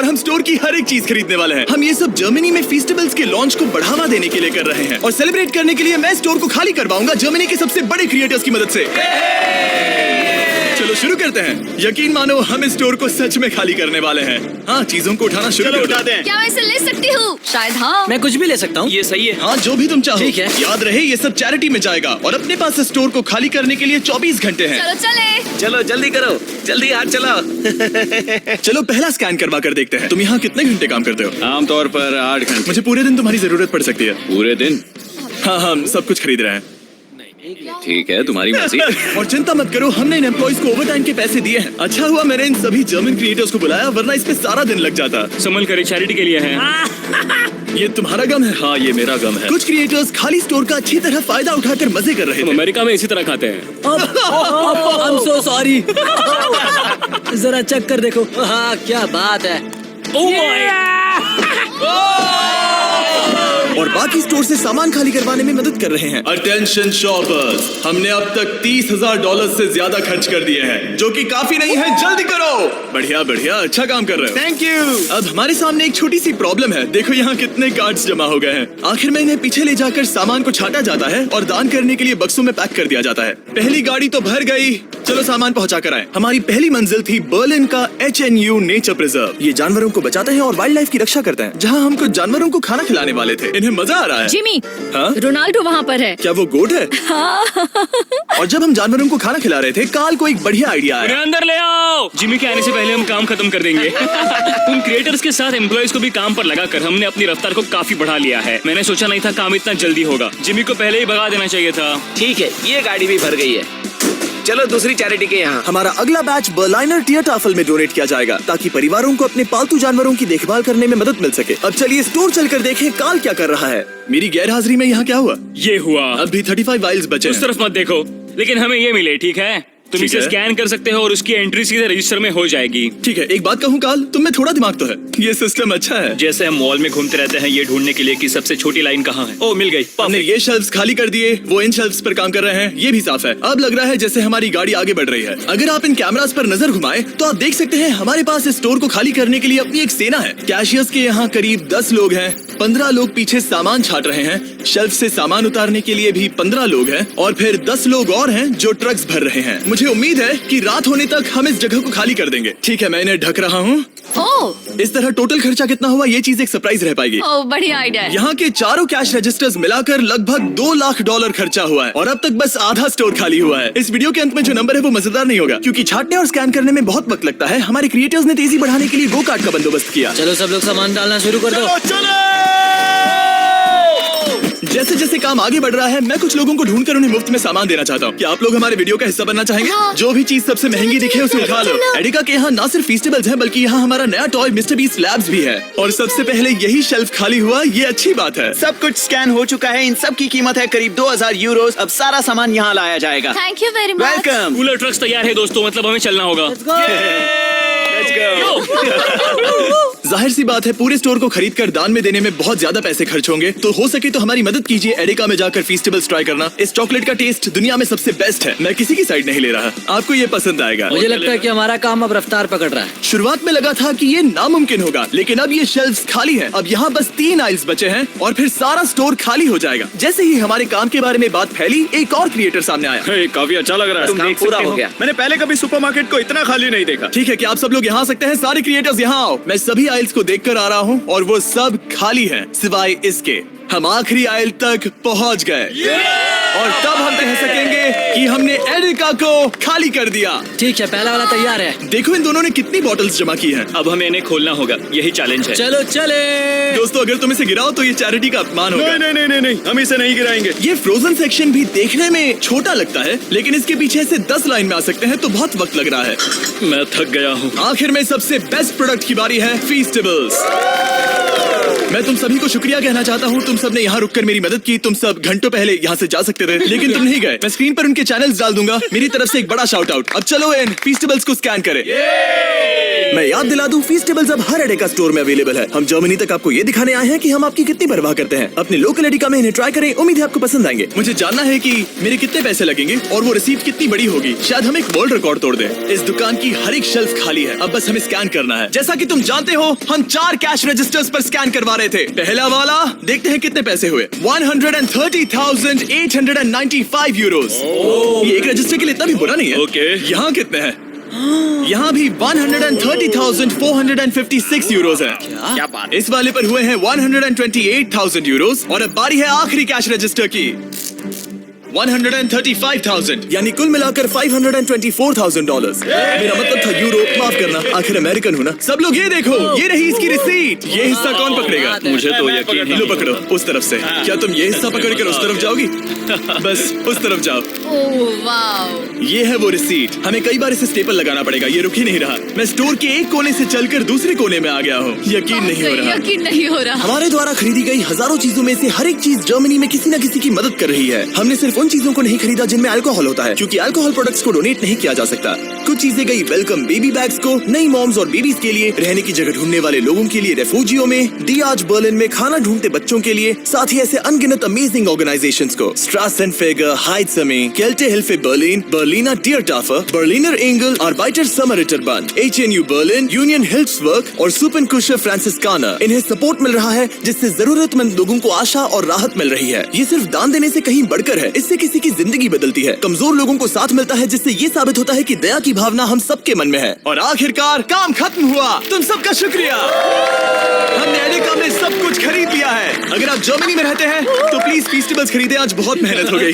और हम स्टोर की हर एक चीज खरीदने वाले हैं। हम ये सब जर्मनी में फेस्टिवल्स के लॉन्च को बढ़ावा देने के लिए कर रहे हैं और सेलिब्रेट करने के लिए मैं स्टोर को खाली करवाऊंगा जर्मनी के सबसे बड़े क्रिएटर्स की मदद से। चलो शुरू करते हैं। यकीन मानो हम इस स्टोर को सच में खाली करने वाले हैं। हाँ, चीजों को उठाना शुरू कर देते हैं। क्या मैं इसे ले सकती हूँ? शायद हाँ। मैं कुछ भी ले सकता हूँ। ये सही है। हाँ, जो भी तुम चाहो। ठीक है। याद रहे ये सब चैरिटी में जाएगा और अपने पास इस स्टोर को खाली करने के लिए 24 घंटे हैं। चलो चले। चलो जल्दी करो, जल्दी हाथ चलाओ। चलो पहला स्कैन करवा कर देखते हैं। तुम यहाँ कितने घंटे काम करते हो? आमतौर पर 8 घंटे। मुझे पूरे दिन तुम्हारी जरूरत पड़ सकती है। पूरे दिन? हाँ, हम सब कुछ खरीद रहे हैं। ठीक है, तुम्हारी मर्जी। और चिंता मत करो, हमने इन एम्प्लॉइज को ओवरटाइम के पैसे दिए हैं। अच्छा हुआ मैंने इन सभी जर्मन क्रिएटर्स को बुलाया, वरना इस पे सारा दिन लग जाता। संभल कर चैरिटी के लिए है। ये तुम्हारा गम है? हाँ, ये मेरा गम है। कुछ क्रिएटर्स खाली स्टोर का अच्छी तरह फायदा उठाकर मजे कर रहे हम थे। अमेरिका में इसी तरह खाते हैं। I'm so sorry। जरा चेक कर देखो। हाँ, क्या बात है। और बाकी स्टोर से सामान खाली करवाने में मदद कर रहे हैं। अटेंशन शॉपर्स, हमने अब तक $30,000 से ज्यादा खर्च कर दिए हैं, जो कि काफी नहीं है। जल्दी करो। बढ़िया बढ़िया, अच्छा काम कर रहे हो। Thank you. अब हमारे सामने एक छोटी सी प्रॉब्लम है। देखो यहाँ कितने कार्ड्स जमा हो गए हैं। आखिर में इन्हें पीछे ले जाकर सामान को छाटा जाता है और दान करने के लिए बक्सों में पैक कर दिया जाता है। पहली गाड़ी तो भर गई, चलो सामान पहुंचा कर आए। हमारी पहली मंजिल थी बर्लिन का HNU नेचर प्रिजर्व। ये जानवरों को बचाते हैं और वाइल्ड लाइफ की रक्षा करते हैं। जहाँ हम कुछ जानवरों को खाना खिलाने वाले थे। इन्हें मजा आ रहा है। जिमी, हाँ? रोनाल्डो वहाँ पर है। क्या वो गोट है? हाँ। और जब हम जानवरों को खाना खिला रहे थे, काल को एक बढ़िया आइडिया उन्हें आया। अंदर ले आओ। जिमी के आने से पहले हम काम खत्म कर देंगे। उन क्रिएटर्स के साथ एम्प्लॉइज को भी काम पर लगाकर हमने अपनी रफ्तार को काफी बढ़ा लिया है। मैंने सोचा नहीं था काम इतना जल्दी होगा। जिमी को पहले ही भगा देना चाहिए था। ठीक है, ये गाड़ी भी भर गई है। चलो दूसरी चैरिटी के यहाँ। हमारा अगला बैच बर्लाइनर टियरटाफल में डोनेट किया जाएगा, ताकि परिवारों को अपने पालतू जानवरों की देखभाल करने में मदद मिल सके। अब चलिए स्टोर चलकर देखें काल क्या कर रहा है। मेरी गैर हाजिरी में यहाँ क्या हुआ? ये हुआ। अब भी 35 वाइल्स बचे उस हैं। तरफ मत देखो, लेकिन हमें ये मिले। ठीक है, तुम ठीक इसे है। स्कैन कर सकते हो और उसकी एंट्री सीधे रजिस्टर में हो जाएगी। ठीक है, एक बात कहूँ काल, तुम में थोड़ा दिमाग तो है। ये सिस्टम अच्छा है। जैसे हम मॉल में घूमते रहते हैं ये ढूंढने के लिए कि सबसे छोटी लाइन कहाँ है। ओ, मिल गई। हमने ये शेल्फ्स खाली कर दिए, वो इन शेल्फ्स पर काम कर रहे हैं। ये भी साफ है। अब लग रहा है जैसे हमारी गाड़ी आगे बढ़ रही है। अगर आप इन कैमरास पर नजर घुमाएं, तो आप देख सकते हैं हमारे पास इस स्टोर को खाली करने के लिए अपनी एक सेना है। कैशियर्स के यहाँ करीब 10 लोग हैं, 15 लोग पीछे सामान छाट रहे हैं, शेल्फ से सामान उतारने के लिए भी 15 लोग हैं, और फिर 10 लोग और हैं जो ट्रक्स भर रहे हैं। मुझे उम्मीद है कि रात होने तक हम इस जगह को खाली कर देंगे। ठीक है, मैं इन्हें ढक रहा हूँ। ओह, इस तरह टोटल खर्चा कितना हुआ, ये चीज एक सरप्राइज रह पाएगी। ओह, बढ़िया आइडिया है। यहाँ के चारों कैश रजिस्टर्स मिलाकर लगभग $2 लाख खर्चा हुआ है और अब तक बस आधा स्टोर खाली हुआ है। इस वीडियो के अंत में जो नंबर है वो मजेदार नहीं होगा, क्योंकि छाटने और स्कैन करने में बहुत वक्त लगता है। हमारे क्रिएटर्स ने तेजी बढ़ाने के लिए गो कार्ट का बंदोबस्त किया। चलो सब लोग सामान डालना शुरू कर दो। जैसे जैसे काम आगे बढ़ रहा है, मैं कुछ लोगों को ढूंढकर उन्हें मुफ्त में सामान देना चाहता हूँ। क्या आप लोग हमारे वीडियो का हिस्सा बनना चाहेंगे? हाँ। जो भी चीज सबसे महंगी दिखे उसे उठा लो। एडिका के यहाँ न सिर्फ फेस्टिवल्स हैं, बल्कि यहाँ हमारा नया टॉय मिस्टर बीस्ट लैब्स भी है। और सबसे पहले यही शेल्फ खाली हुआ, ये अच्छी बात है। सब कुछ स्कैन हो चुका है। इन सब की कीमत है करीब 2000 यूरोस। अब सारा सामान यहाँ लाया जाएगा। Thank you very much. Welcome. Cooler trucks तैयार है दोस्तों, मतलब हमें चलना होगा। जाहिर सी बात है, पूरे स्टोर को खरीद कर दान में देने में बहुत ज्यादा पैसे खर्च होंगे, तो हो सके तो हमारी मदद कीजिए एडिका में जाकर फेस्टिवल्स ट्राई करना। इस चॉकलेट का टेस्ट दुनिया में सबसे बेस्ट है। मैं किसी की साइड नहीं ले रहा, आपको ये पसंद आएगा। मुझे लगता है कि हमारा काम अब रफ्तार पकड़ रहा है। शुरुआत में लगा था कि ये नामुमकिन होगा, लेकिन अब ये शेल्फ्स खाली हैं। अब यहाँ बस 3 आइल्स बचे हैं और फिर सारा स्टोर खाली हो जाएगा। जैसे ही हमारे काम के बारे में बात फैली, एक और क्रिएटर सामने आया। काफी अच्छा लग रहा है। काम पूरा हो गया। मैंने पहले कभी सुपरमार्केट को इतना खाली नहीं देखा। ठीक है, क्या आप सब लोग यहाँ आ सकते हैं? सारे क्रिएटर्स यहाँ आओ। मैं सभी आइल्स को देखकर आ रहा हूँ और वो सब खाली हैं, सिवाय इसके। हम आखिरी आइल तक पहुँच गए और तब हम कह सकेंगे कि हमने एडिका को खाली कर दिया। ठीक है, पहला वाला तैयार है। देखो इन दोनों ने कितनी बॉटल्स जमा की हैं। अब हमें इन्हें खोलना होगा, यही चैलेंज है। चलो चले। दोस्तों, अगर तुम इसे गिराओ तो ये चैरिटी का अपमान होगा। नहीं, हम इसे नहीं गिराएंगे। ये फ्रोजन सेक्शन भी देखने में छोटा लगता है, लेकिन इसके पीछे से 10 लाइन में आ सकते हैं, तो बहुत वक्त लग रहा है। मैं थक गया हूँ। आखिर में सबसे बेस्ट प्रोडक्ट की बारी है, फेस्टिवल्स। मैं तुम सभी को शुक्रिया कहना चाहता हूँ। तुम सब ने यहाँ रुककर मेरी मदद की। तुम सब घंटों पहले यहाँ से जा सकते थे, लेकिन तुम नहीं गए। मैं स्क्रीन पर उनके चैनल्स डाल दूंगा। मेरी तरफ से एक बड़ा शाउट आउट। अब चलो इन फीस्टेबल्स को स्कैन करें। मैं याद दिला दूं, फीस्टेबल्स अब हर एडेका स्टोर में अवेलेबल है। हम जर्मनी तक आपको ये दिखाने आए हैं कि हम आपकी कितनी परवाह करते हैं। अपने लोकल एडेका में इन्हें ट्राई करें, उम्मीद है आपको पसंद आएंगे। मुझे जानना है कि मेरे कितने पैसे लगेंगे और वो रिसीप्ट कितनी बड़ी होगी। शायद हम एक वर्ल्ड रिकॉर्ड तोड़ दें। इस दुकान की हर एक शेल्फ खाली है, अब बस हमें स्कैन करना है। जैसा कि तुम जानते हो, हम 4 कैश रजिस्टर्स पर स्कैन करवा रहे थे। पहला वाला, देखते हैं कितने पैसे हुए। 130,895 यूरोज। ये एक रजिस्टर के लिए इतना भी बुरा नहीं है। ओके। यहाँ कितने हैं? यहाँ भी 130,456 यूरोज है। क्या बात। इस वाले पर हुए हैं 128,000 यूरोज। और अब बारी है आखिरी कैश रजिस्टर की, 135,000, यानी कुल मिलाकर $524,000। मेरा मतलब था यूरो, माफ करना, आखिर अमेरिकन हूँ ना। सब लोग ये देखो, ये रही इसकी रिसीट। ये हिस्सा कौन पकड़ेगा? मुझे तो यकीन ही लो पकड़ो, उस तरफ से। क्या तुम ये हिस्सा पकड़कर उस तरफ जाओगी? बस उस तरफ जाओ। Oh wow. ये है वो रिसीट। हमें कई बार इसे स्टेपल लगाना पड़ेगा, ये रुक ही नहीं रहा। मैं स्टोर के एक कोने से चलकर दूसरे कोने में आ गया हूँ। यकीन नहीं हो रहा। यकीन नहीं हो रहा। हमारे द्वारा खरीदी गई हजारों चीजों में से हर एक चीज जर्मनी में किसी न किसी की मदद कर रही है। हमने सिर्फ उन चीजों को नहीं खरीदा जिनमें अल्कोहल होता है, क्योंकि अल्कोहल प्रोडक्ट्स को डोनेट नहीं किया जा सकता। कुछ चीजें गई वेलकम बेबी बैग्स को, नई मॉम्स और बेबीज के लिए, रहने की जगह ढूंढने वाले लोगों के लिए रेफ्यूजियों में, डियाज बर्लिन में खाना ढूंढते बच्चों के लिए, साथ ही ऐसे अनगिनत अमेजिंग ऑर्गेनाइजेशंस को, स्ट्रासेनफेगर, हाइट्समे, Kaelte Hilfe Berlin, Berliner Tiertafel, Berliner Engel, Arbeiter Samariterbund, HNU Berlin, union हिल्फ्सबर्ग और सुपनकुशर फ्रांसिस्काना। इन्हें सपोर्ट मिल रहा है, जिससे जरूरतमंद लोगों को आशा और राहत मिल रही है। ये सिर्फ दान देने से कहीं बढ़कर है, इससे किसी की जिंदगी बदलती है। कमजोर लोगों को साथ मिलता है, जिससे ये साबित होता है कि दया की भावना हम सबके मन में है। और आखिरकार काम खत्म हुआ। तुम सबका शुक्रिया। हमने एडेका में सब कुछ खरीद लिया है। अगर आप जर्मनी में रहते हैं तो प्लीज फीस्टेबल्स खरीदें, आज बहुत मेहनत हो गई।